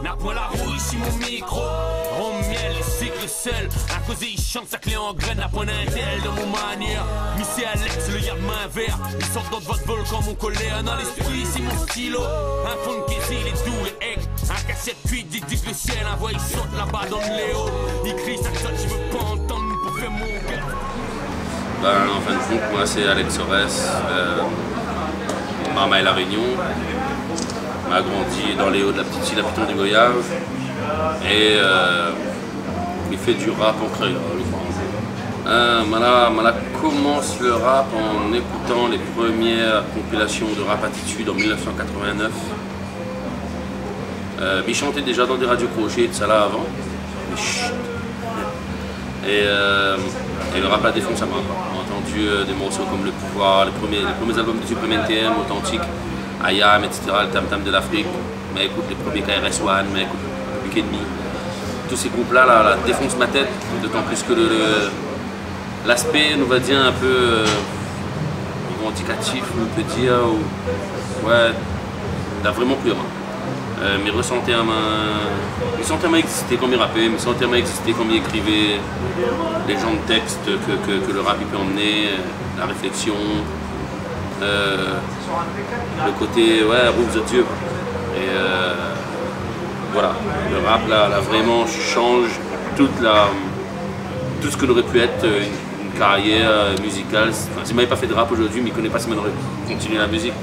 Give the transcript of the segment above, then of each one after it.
N'a point la roue ici mon micro. Rhum, miel, cycle seul. À cause il chante sa clé en graine. N'a point d'intel de mon manière. Missy Alex, le yard main vert. Ils sortent dans votre volcan mon colère. Dans l'esprit c'est mon stylo. Un fond de caisse, il est doux et egg. Un cassette cuite, dit le ciel. Un voix il saute là-bas dans le Léo. Il crie sa cote, je veux pas entendre pour faire mon gars. Ben, en fin de compte, moi c'est Alex Ores, Marmaille La Réunion. M'a grandi dans les hauts de la petite île à Piton du Goyave et il fait du rap en créole. Mala commence le rap en écoutant les premières compilations de Rap Attitude en 1989. Il chantait déjà dans des radios crochets de ça là avant. Et le rap la défonce à mort. On a entendu des morceaux comme Le Pouvoir, les premiers albums de Supreme NTM, Authentique, Ayam, etc., le Tam Tam de l'Afrique, mais écoute les premiers KRS-One, mais écoute Public Enemy. Tous ces groupes-là là, défoncent ma tête, d'autant plus que l'aspect, on va dire, un peu revendicatif, on peut dire, ouais, t'as vraiment plus à moi. Mais ressentait à ma exister comme il rappait, mais sentait à ma exister comme il écrivait, les genres de textes que le rap il peut emmener, la réflexion, le côté ouais, roule de Dieu. Et voilà, le rap là vraiment change tout ce que n'aurait pu être une carrière musicale. Enfin, s'il m'avait pas fait de rap aujourd'hui, mais il ne connaît pas si il aurait continué la musique.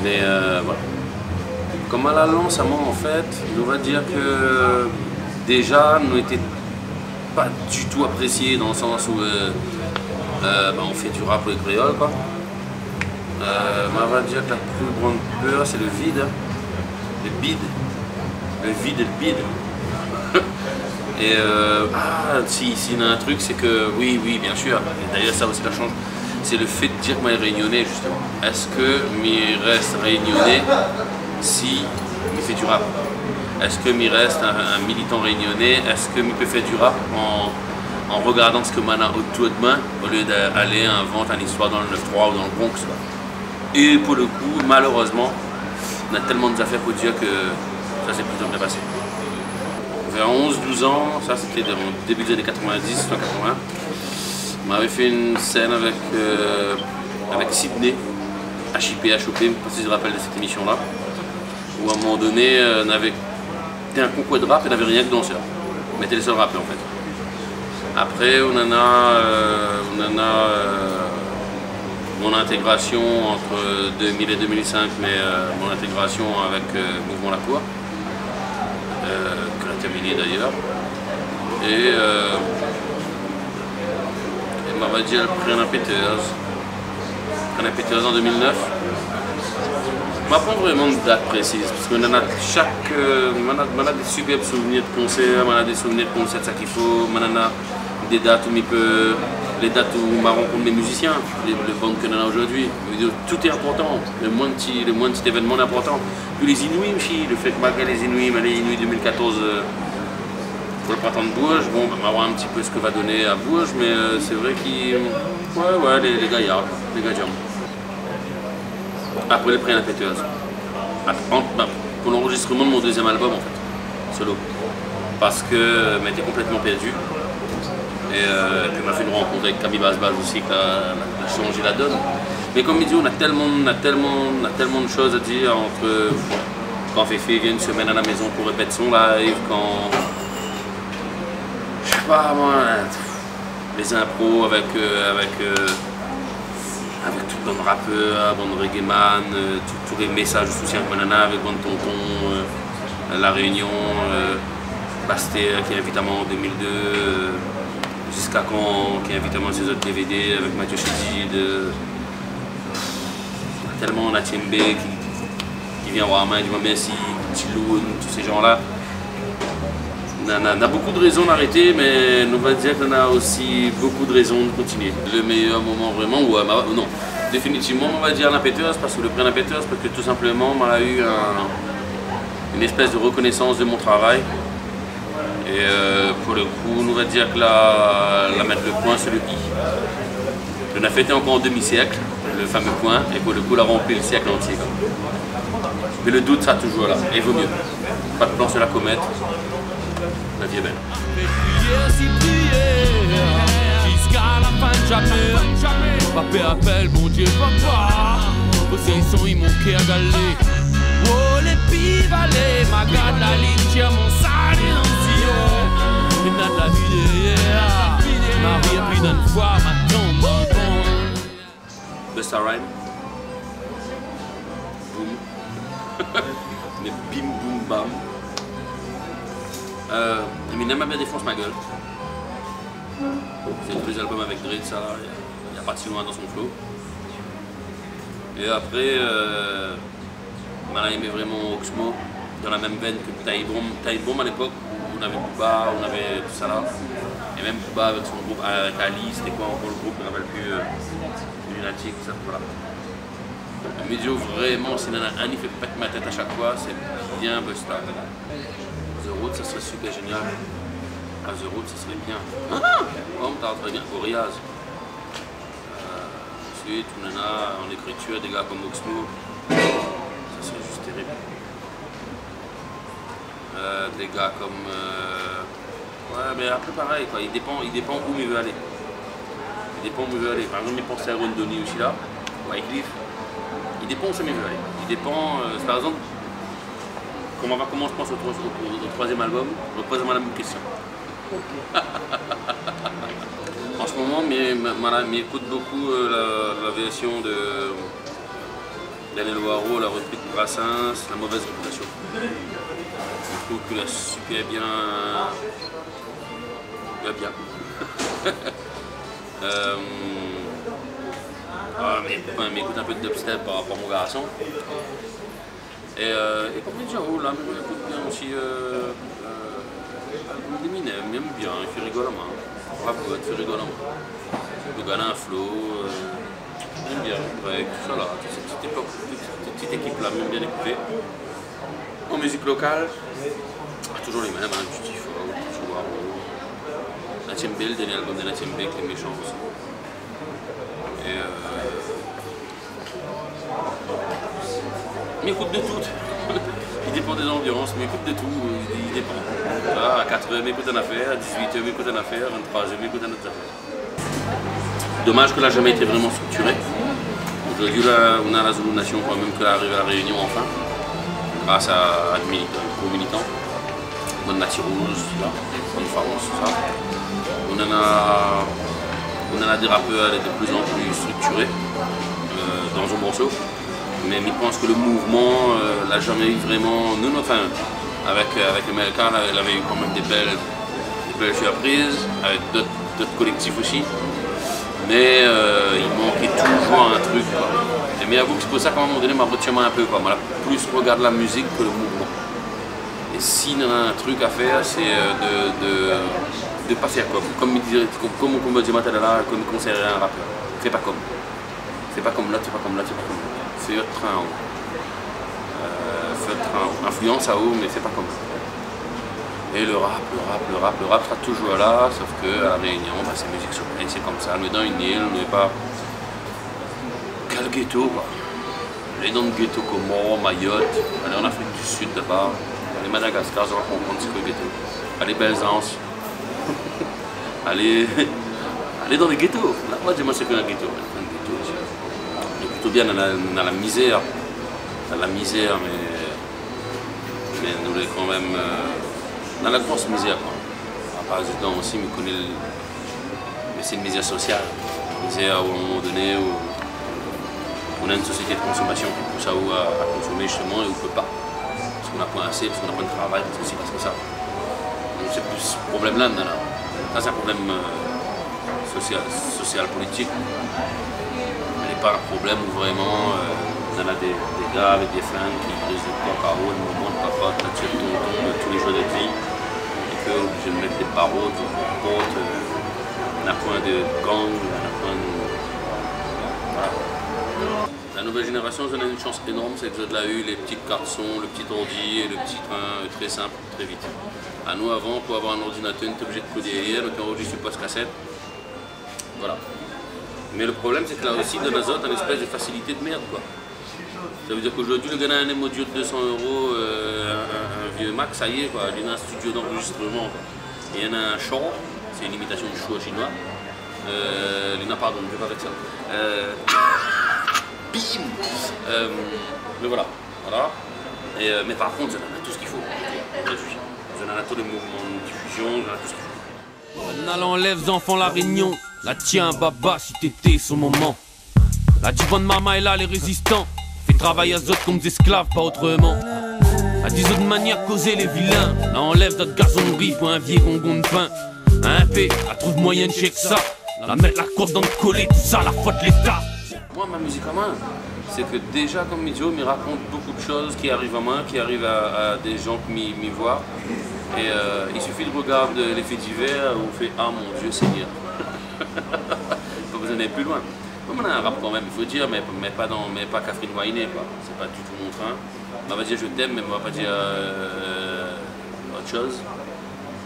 Mais voilà. Comme à la lance à moi en fait, on va dire que déjà nous n'était pas du tout apprécié dans le sens où on fait du rap pour les créoles quoi. On va dire que la plus grande peur c'est le vide, le bide, le vide et le bide. Et si il y a un truc c'est que oui bien sûr, et d'ailleurs ça aussi la change, c'est le fait de dire que moi est réunionnais justement. Est-ce que m'y reste réunionnais si il fait du rap? Est-ce que m'y reste un militant réunionnais? Est-ce que m'y peut faire du rap en regardant ce que Mana autour de main au lieu d'aller inventer une histoire dans le 9-3 ou dans le Bronx quoi. Et pour le coup, malheureusement, on a tellement d'affaires pour dire que ça s'est plutôt bien passé. Vers 11-12 ans, ça c'était au début des années 90, 80, on m'avait fait une scène avec Sydney, HIP, HOP, je ne sais pas si je me rappelle de cette émission-là, où à un moment donné, on avait un concours de rap et on n'avait rien que danseur. On était les seuls rappeurs en fait. Après, on en a mon intégration entre 2000 et 2005, mais mon intégration avec Mouvement La Cour, que l'on a terminé d'ailleurs. Et on va dire le prix en Peters en 2009. On n'a pas vraiment de date précise, parce qu'on en a on a des superbes souvenirs de concerts, on a des souvenirs de concerts, ça qu'il faut, on a des dates où les dates où on rencontre les musiciens, les bandes qu'on a aujourd'hui. Tout est important, le moins de petits événements est important. Puis les Inuits aussi, le fait que malgré les Inuits 2014 pour le printemps de Bourges, bon, on va voir un petit peu ce que va donner à Bourges, mais c'est vrai qu'ils. Ouais, les gaillards, les gaillards. Après les prix à la péteuse. Pour l'enregistrement de mon deuxième album en fait, solo. Parce que j'étais complètement perdu. Et puis on a fait une rencontre avec Camille Basbal aussi qui a changé la donne. Mais comme il dit, on a tellement de choses à dire entre quand Féfé vient une semaine à la maison pour répéter son live, quand je sais pas moi, les impros avec tout le bande rappeur, bande reggae man, tous les messages de soutien qu'on en a avec bande tonton, La Réunion, Basté qui est invité à moi en 2002. Jusqu'à quand, qui est invité à moi sur autres DVD avec Mathieu Chédid, tellement on a Tiembe qui vient voir main, il dit merci, Tiloun, tous ces gens-là. On a beaucoup de raisons d'arrêter, mais on va dire qu'on a aussi beaucoup de raisons de continuer. Le meilleur moment vraiment, non, définitivement on va dire la péteuse, parce que le prix la péteuse, parce que tout simplement on a eu une espèce de reconnaissance de mon travail. Et pour le coup, on va dire que la mettre le point, c'est le I. On a fêté encore en demi-siècle, le fameux point, et pour le coup, l'a rempli le siècle entier. Mais le doute sera toujours là, et il vaut mieux. Pas de plan sur la comète, la vie est belle. Jusqu'à la fin de jamais, Papé appelle mon Dieu papa. Aussi ils sont immonqués à galer. Oh les pivalés, ma garde la ligne, mon silencio. Il n'a de la vie derrière, ma vie a pris d'une fois, ma tombe en bon. Busta Rhymes. Boum. Mais bim boum bam. Eminem a bien défonce ma gueule. C'est tous les albums avec Dre, ça, il n'y a pas de si loin dans son flow. Et après, on a aimé vraiment Oxmo, dans la même veine que Time Bomb à l'époque, où on avait Booba, on avait tout ça là. Et même Booba avec son groupe, avec Ali, c'était quoi encore le groupe, je ne me rappelle plus, Lunatic, ça, voilà. Mais Joe, vraiment, s'il y en a un, il fait péter ma tête à chaque fois, c'est bien Busta. The Road, ça serait super génial. À The Road, ça serait bien. Comme t'as très bien, Gorillaz. Ensuite, on en a en écriture des gars comme Oxmo. Ça serait juste terrible. Des gars comme. Ouais, mais après pareil, quoi. Il dépend où il veut aller. Il dépend où il veut aller. Par exemple, il pense à Rondoni aussi là, Wycliffe. Il dépend où ça il veut aller. Il dépend. Par exemple, comment je pense au troisième album, je repose la même question. En ce moment, m'écoute beaucoup la version de Daniel Waro, la reprise de Brassens, La mauvaise réputation. Je trouve qu'il a super bien. Mais m'écoute un peu de dubstep par rapport à mon garçon. Et comme dit Jao, là, m'écoute bien aussi. Eminem, même bien, il fait rigolement. Rapote, il fait rigolement. Le gars a un flow, j'aime bien, ouais, tout ça là, toute cette petite équipe là, même bien écoutée. En musique locale, toujours les mêmes, hein, Tutti Fo, toujours Nathiembe, le dernier album de Nathiembe avec les méchants aussi. Et mais écoute de tout. Il dépend des ambiances, mais écoute de tout, il dépend. Là, à 4h, m'écoute une affaire, à 18h, m'écoute une affaire, à 23h, m'écoute une autre affaire. Dommage que là, jamais été vraiment structuré. Aujourd'hui, là, on a la Zulu Nation quand même qui arrive à la Réunion enfin, grâce à des militants, Bonne Nature Rouge, Bonne France, tout ça. On en a des rappeurs de plus en plus structurés dans un morceau. Mais je pense que le mouvement l'a jamais eu vraiment. Nous, enfin, avec le MLK, il avait eu quand même des belles surprises, avec d'autres collectifs aussi. Mais il manquait toujours un truc. Quoi. Mais avoue que c'est pour ça qu'à un moment donné, m'a retenu un peu. Quoi. Moi, plus regarde la musique que le mouvement. Et s'il y a un truc à faire, c'est de ne pas faire comme on me dit là, comme il conseillerait un rappeur. Fais pas comme. Fais pas comme là, fais pas comme là, fais pas comme là. Fais le train en haut. Fais le train en haut. Influence à haut, mais fais pas comme ça. Et le rap sera toujours là, sauf qu'à la Réunion, bah, c'est musique sur place, c'est comme ça. On est dans une île, on n'est pas. Quel ghetto, quoi. On est dans le ghetto Comores, Mayotte, aller en Afrique du Sud d'abord, aller Madagascar, on va comprendre ce que le ghetto. Aller Belzance. aller dans les ghettos. Là, moi, dis-moi, c'est qu'un ghetto. Plutôt bien dans la misère. Dans la misère, mais nous est quand même. Dans la grosse misère, quoi. À part du temps aussi, mais c'est une misère sociale. Une misère où, à un moment donné, où on a une société de consommation qui pousse à consommer justement et où on ne peut pas. Parce qu'on n'a pas assez, parce qu'on n'a pas de travail, parce que c'est parce que ça. Donc c'est plus ce problème-là. Ça, c'est un problème social, politique. Mais n'est pas un problème où vraiment on a des gars avec des flingues qui brisent le coq à eau, le moment de papa, la tire tous les jours de vie. Je vais mettre des barreaux, des portes, un point de gang, un point de. Voilà. La nouvelle génération, j'en ai une chance énorme, c'est que vous avez eu les petits cartes son, le petit ordi et le petit train très simple, très vite. À nous, avant, pour avoir un ordinateur, on était obligé de coder derrière, donc on enregistre sur post-cassette. Voilà. Mais le problème, c'est que là aussi, dans l'azote, une espèce de facilité de merde, quoi. Ça veut dire qu'aujourd'hui, le gars a un audio de 200 €, un vieux Mac, ça y est, quoi. Il a un studio d'enregistrement, quoi. Et il y en a un chant, c'est une imitation du chou chinois. Pardon, je ne vais pas faire ça. Bim. Mais voilà. Mais par contre, ça en a tout ce qu'il faut. Ça en a tous les mouvements de diffusion, ça en a tout ce qu'il faut. Banal enlève enfants la réunion. La tiens, baba, si t'étais son moment. La diva de maman est là, les résistants. Fait travailler à zot comme des esclaves, pas autrement. La 10 autres manières causer les vilains. La enlève notre gazonnerie pour un vieil gongon de pain. Un P, la trouve moyenne, check ça. La mettre la course dans le collet, tout ça, la faute l'État. Moi, ma musique à moi, c'est que déjà, comme Idiot, me raconte beaucoup de choses qui arrivent à moi, qui arrivent à des gens qui m'y voient. Et il suffit de regarder l'effet divers où on fait « Ah mon Dieu Seigneur ». Pas besoin d'aller plus loin. Moi, on a un rap quand même, il faut dire, mais pas Catherine Wainé, quoi. C'est pas du tout mon train. On va dire je t'aime, mais on va pas dire autre chose.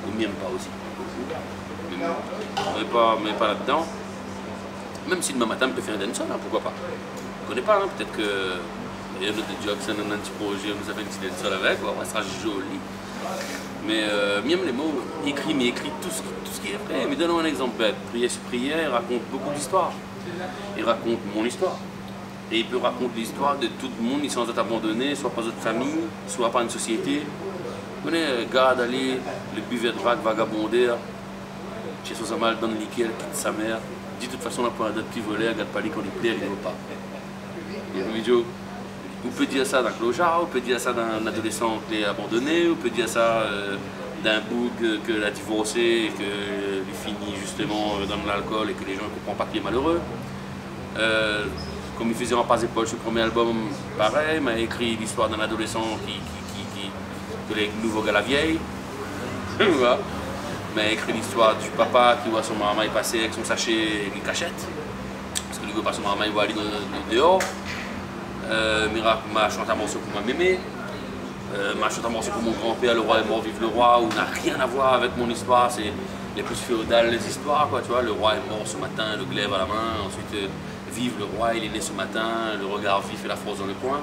Ou m'aime pas aussi. Mais pas là-dedans. Même si demain matin, on peut faire un dancehall, hein, pourquoi pas. Je connais pas, hein, peut-être que il y a notre Jackson, on a un petit projet, on nous a fait un petit dancehall avec, quoi, ça sera joli. Mais même les mots, mais écrit tout ce qui est vrai. Mais donnons un exemple bête. Prière sur prière, il raconte beaucoup d'histoires. Il raconte mon histoire. Et il peut raconter l'histoire de tout le monde, sans être abandonné, soit par notre famille, soit par une société. Vous connaissez, gars d'aller, le buvette de vague, vagabondaire, chez son mal dans le liquide, quitte sa mère. Dit de toute façon, on a pas un petit volet, regarde pas les qu'on y plaît, il ne veut pas. Il y a une vidéo. On peut dire ça d'un clochard, on peut dire ça d'un adolescent qui est abandonné, on peut dire ça d'un bouc que a divorcé et qu'il finit justement dans l'alcool et que les gens ne comprennent pas qu'il est malheureux. Comme il faisait en pas épaule sur le premier album, pareil, il m'a écrit l'histoire d'un adolescent que les nouveaux gars la vieille. Il m'a écrit l'histoire du papa qui voit son maman passer avec son sachet et une cachette. Parce que lui veut pas son maman, il va aller dehors. M'a chanté un morceau pour ma mémé, m'a chanté un morceau pour mon grand-père, le roi est mort, vive le roi, où n'a rien à voir avec mon histoire, c'est les plus féodales les histoires, quoi, tu vois, le roi est mort ce matin, le glaive à la main, ensuite vive le roi, il est né ce matin, le regard vif et la force dans le coin.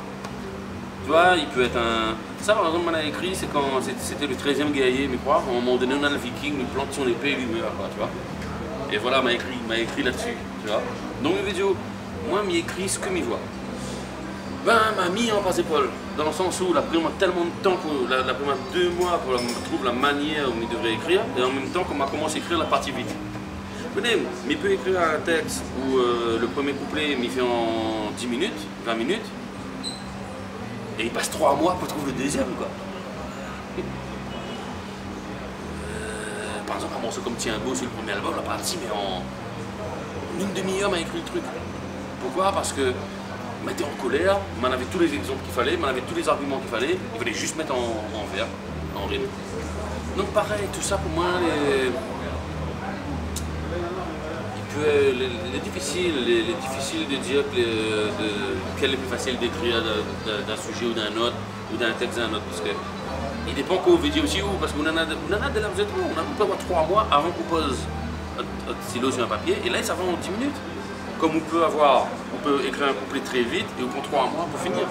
Tu vois, il peut être un... Ça par exemple, on a écrit, c'est quand c'était le 13e guerrier, mais quoi, à un moment donné, on a le viking, il plante son épée et il meurt, quoi, tu vois. Et voilà, m'a écrit là-dessus, tu vois. Donc une vidéo, moi, m'y écrit ce que m'y voit. Ben, m'a mis en passe épaule, dans le sens où il a pris tellement de temps, la première 2 mois pour trouver la manière où il devrait écrire, et en même temps qu'on m'a commencé à écrire la partie vite. Vous voyez, il peut écrire un texte où le premier couplet m'y fait en 10 minutes, 20 minutes, et il passe 3 mois pour trouver le deuxième, quoi. Par exemple, un morceau comme Tiens Beau sur le premier album, la partie, mais en une demi-heure, m'a écrit le truc. Pourquoi? Parce que il m'était en colère, il m'en avait tous les exemples qu'il fallait, il m'en avait tous les arguments qu'il fallait, il fallait juste mettre en vers, en rythme. Donc pareil, tout ça pour moi, les difficile de dire quel est le plus facile d'écrire d'un sujet ou d'un autre, ou d'un texte d'un autre, parce que il dépend qu'on veut dire aussi où, parce qu'on en a de la vous on peut avoir 3 mois avant qu'on pose notre stylo sur un papier, et là ça va en 10 minutes. Comme on peut écrire un couplet très vite et on prend 3 mois pour finir.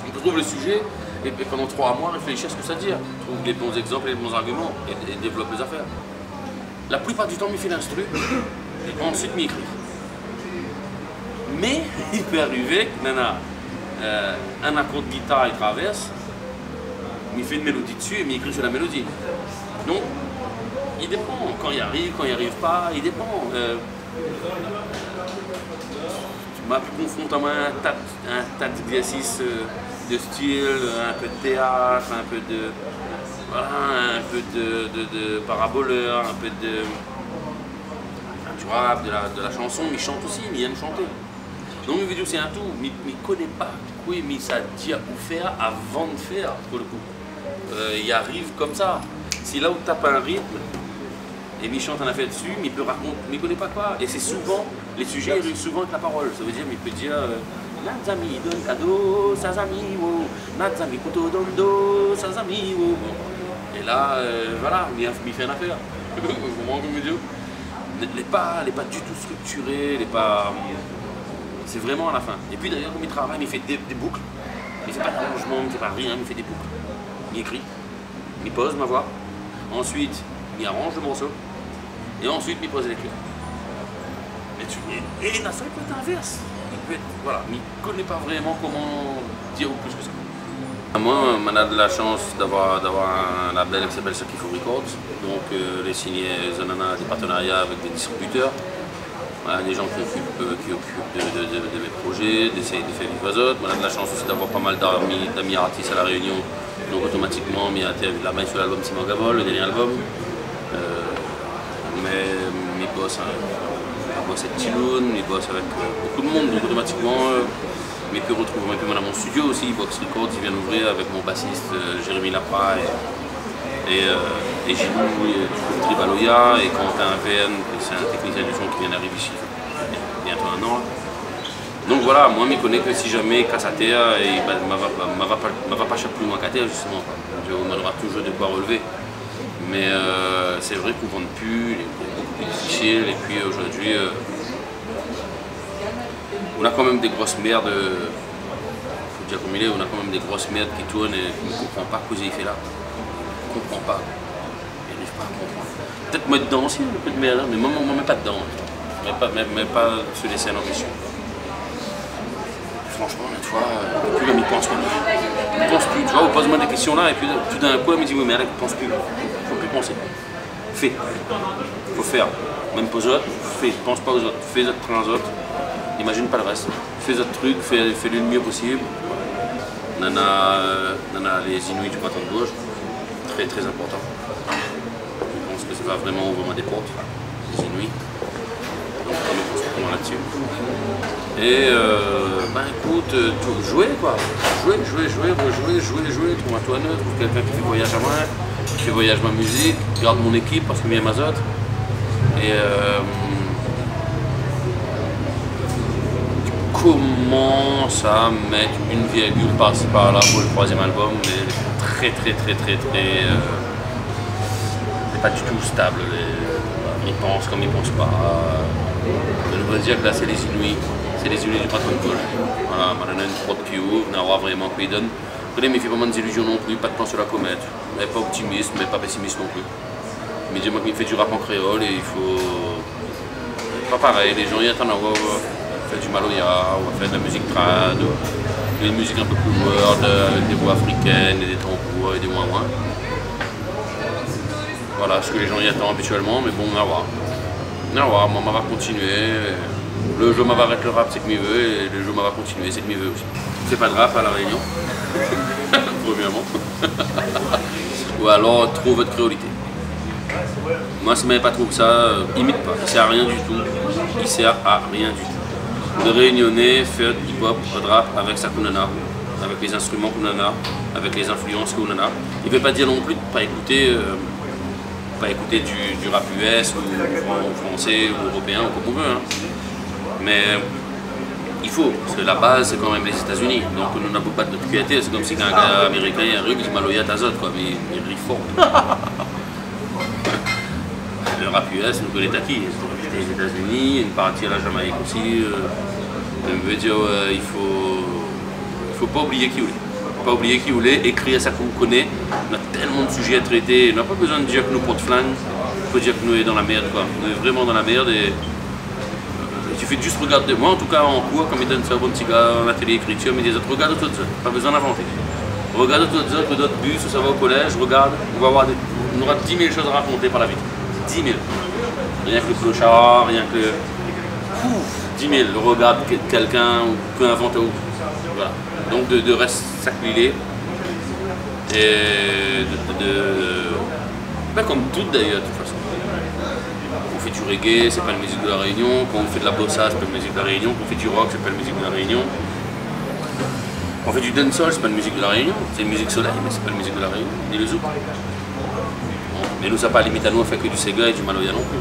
On peut trouver le sujet et pendant 3 mois réfléchir à ce que ça veut dire, trouver les bons exemples et les bons arguments et développer les affaires. La plupart du temps, il fait l'instru et ensuite il écrit. Mais il peut arriver un accord de guitare il traverse, il fait une mélodie dessus et il écrit sur la mélodie. Donc, il dépend. Quand il arrive pas, il dépend. Tu m'as pu confronter à moi un tas d'exercices de style, un peu de théâtre, un peu de... Voilà, un peu de paraboleur, un peu de... Du rap, de la chanson, mais il chante aussi, il aime chanter. Donc une vidéo c'est un tout, mais il ne connaît pas quoi, mais ça dit à où faire avant de faire, pour le coup. Il arrive comme ça. Si là où tu tapes un rythme, et il chante un affaire dessus, mais il peut raconter, mais il ne connaît pas quoi. Et c'est souvent, les sujets arrivent souvent avec la parole. Ça veut dire, mais il peut dire Natsami donne cadeau, Sazami wo, Natsami couteau dans le dos, Sazami wo. Et là, voilà, il fait une affaire. Comment on me dit? Elle n'est pas du tout structurée, elle n'est pas. C'est vraiment à la fin. Et puis d'ailleurs, comme il travaille, il fait des boucles. Il ne fait pas d'arrangement, il ne fait pas rien, il fait des boucles. Il écrit, il pose ma voix. Ensuite, il arrange le morceau. Et ensuite, il pose les clés. Et la seule côté inverse. Il peut être, voilà, mais il ne connaît pas vraiment comment dire plus que ça. Moi, on a de la chance d'avoir un label qui s'appelle Sakifo Records. Donc, les signés Zanana des partenariats avec des distributeurs. Voilà, des gens qui occupent de mes projets, d'essayer de faire vivre Azote. On a de la chance aussi d'avoir pas mal d'amis artistes à La Réunion. Donc automatiquement, il y a la main sur l'album Simon Gavol, le dernier album. Mais mes boss, avec Tiloun, mes boss avec beaucoup de monde. Donc automatiquement, mes pu retrouver un peu dans mon studio aussi. Box Records, ils viennent ouvrir avec mon bassiste Jérémy Lapra et Gilou, Tribaloya et Quentin VN, c'est un technicien du son qui vient d'arriver ici il y a bientôt un an. Donc voilà, moi je me connais que si jamais Cassatea et ma va pas plus loin qu'à terre justement. On aura toujours de quoi relever. Mais c'est vrai qu'on ne vend plus, il est beaucoup plus difficile et puis aujourd'hui on a quand même des grosses merdes, faut dire comme il est, on a quand même des grosses merdes qui tournent et on ne comprend pas ce qu'il fait là. On ne comprend pas. Il n'arrive pas à comprendre. Peut-être mettre dedans aussi un peu de merde, mais moi on ne met pas dedans. Mais pas sur les scènes en question. Franchement, une fois, plus l'homme il pense pas. Il pense plus. Tu vois, on pose-moi des questions là et puis tout d'un coup, l'homme il dit oui, mais Alex, pense plus. Il faut plus penser. Fais. Il faut faire. Même pas aux autres, fais. Pense pas aux autres. Fais les autres, prends les autres. Imagine pas le reste. Fais les autres trucs, fais-le mieux possible. On a les Inuits du bâton de gauche. Très très important. Je pense que ça va vraiment ouvrir des portes. Les Inuits. Donc on est concentré là-dessus. Et ben écoute, jouer quoi. Jouer, trouve-toi un autre, trouve quelqu'un qui fait voyage à moi, qui fait voyage ma musique, garde mon équipe parce que j'aime Azote. Et commence à mettre une virgule par-ci par-là pour le troisième album, mais très c'est pas du tout stable. Ils pensent comme ils pensent pas. On va dire que là c'est les Inuits. C'est les Inuits du patron de gauche. Voilà, maintenant une prod qui ouvre, on aura vraiment qui donne. Il ne me fait pas mal d'illusions non plus, pas de plan sur la comète. Mais pas optimiste, mais pas pessimiste non plus. Mais dis-moi qu'il fait du rap en créole et il faut. Pas pareil, les gens y attendent à voir faire du maloya, ou faire de la musique trad, une musique un peu plus world, avec des voix africaines et des tambours et des ouin-ouin. Voilà ce que les gens y attendent habituellement, mais bon, on va voir. On va voir, moi, on va continuer. Le jour où va arrêter le rap, c'est que m'y veut, et le jour où va continuer, c'est que m'y veut aussi. Je fais pas de rap à La Réunion, premièrement. Ou alors, trouve votre créolité. Moi, si je pas trouvé ça, imite pas. Il sert à rien du tout. Il sert à rien du tout. De réunionner, faire du hip-hop, de rap avec ça qu'on en a, avec les instruments qu'on en a, avec les influences qu'on en a. Il ne veut pas dire non plus de ne pas écouter. Du rap US ou français ou européen ou comme on veut. Hein. Mais il faut, parce que la base c'est quand même les États-Unis. Donc on n'a pas de notre QT, c'est comme si un gars américain arrive, il dit Maloya Azote, quoi, mais il rit fort. Le rap US, nous connaît qui? Les États-Unis, une partie à la Jamaïque aussi. Je veux dire, il faut pas oublier qui on est. Pas oublier qui vous voulez, écrire ça qu'on connaît. On a tellement de sujets à traiter, on n'a pas besoin de dire que nous porte flingue, il faut dire que nous sommes dans la merde quoi. Nous sommes vraiment dans la merde et il suffit de juste regarder. Moi en tout cas en cours, comme il donne ça au bon petit gars en atelier écriture, il me disait regarde tout ça, pas besoin d'inventer. Regarde tout ça, que d'autres bus, ça va au collège, regarde, on va avoir on aura 10 000 choses à raconter par la vie. 10 000. Rien que le clochard, rien que. 10 000, regarde quelqu'un peut inventer ou. Voilà. Donc de rester s'accliler et comme tout d'ailleurs de toute façon. On fait du reggae, c'est pas la musique de La Réunion, quand on fait de la bossa, c'est pas la musique de La Réunion, quand on fait du rock, c'est pas la musique de La Réunion. Quand on fait du dancehall, c'est pas la musique de La Réunion, c'est une musique soleil, mais c'est pas la musique de La Réunion, ni le zouk. Mais nous ça pas limite à nous, on fait que du Sega et du Maloya non plus.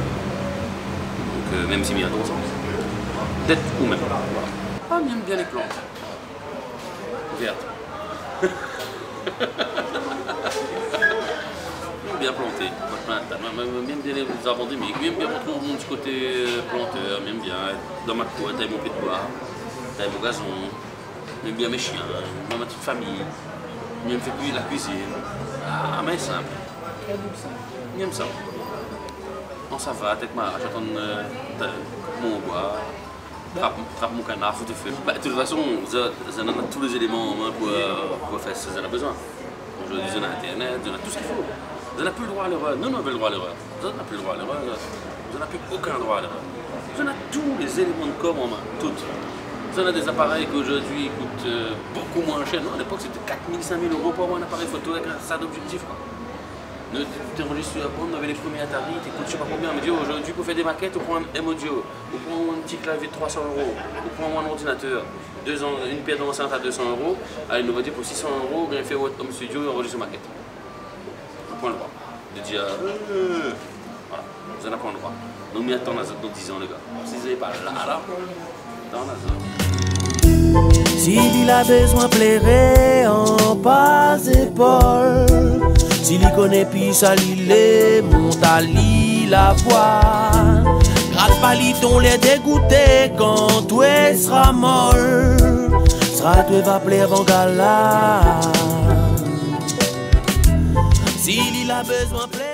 Donc même si m'y a d'autres sens. Peut-être ou même. Ah, on aime bien les plantes. Verte. bien planter. Même bien les aborder, mais même bien retrouver mon petit côté planteur, même bien dans ma cour, tailler mon pied de bois, tailler mon gazon, même bien mes chiens, même ma petite famille, même faire la cuisine. Ah, mais simple. J'aime ça. On ça va, avec ma j'attends mon bois, trappe mon canard, faut te faire. Bah, de toute façon, ça en a tous les éléments en main pour faire ce qu'on a besoin. Aujourd'hui, on a Internet, on a tout ce qu'il faut. Vous n'avez plus le droit à l'erreur. Nous, on avait le droit à l'erreur. Vous n'avez plus le droit à l'erreur. Vous n'avez plus aucun droit à l'erreur. Vous avez tous les éléments de com en main, toutes. Vous avez des appareils qui aujourd'hui coûtent beaucoup moins cher. Non, à l'époque, c'était 4 000, 5 000 euros pour avoir un appareil photo avec un tas d'objectifs. Tu t'enregistres sur la bande, on avait les premiers Atari, tu coûtes je sais pas combien, mais aujourd'hui pour faire des maquettes, on prend un M-Audio, on prend un petit clavier de 300 euros, on prend un ordinateur, une paire d'enceinte à 200 euros, allez, nous va dire pour 600 euros, on fait Home Studio et enregistre une maquette. On prend le droit de dire, voilà, vous en avez pas le droit. Nous m'y attendons dans 10 ans, les gars. Si vous n'avez pas là, dans la zone. S'il a besoin plairait en pas épaules. S'il y connaît puis ça l'île, monte à l'île la voix. Gratte pas ton les dégoûter quand tout sera molle. Sera tu va plaire en gala. S'il a besoin plaire.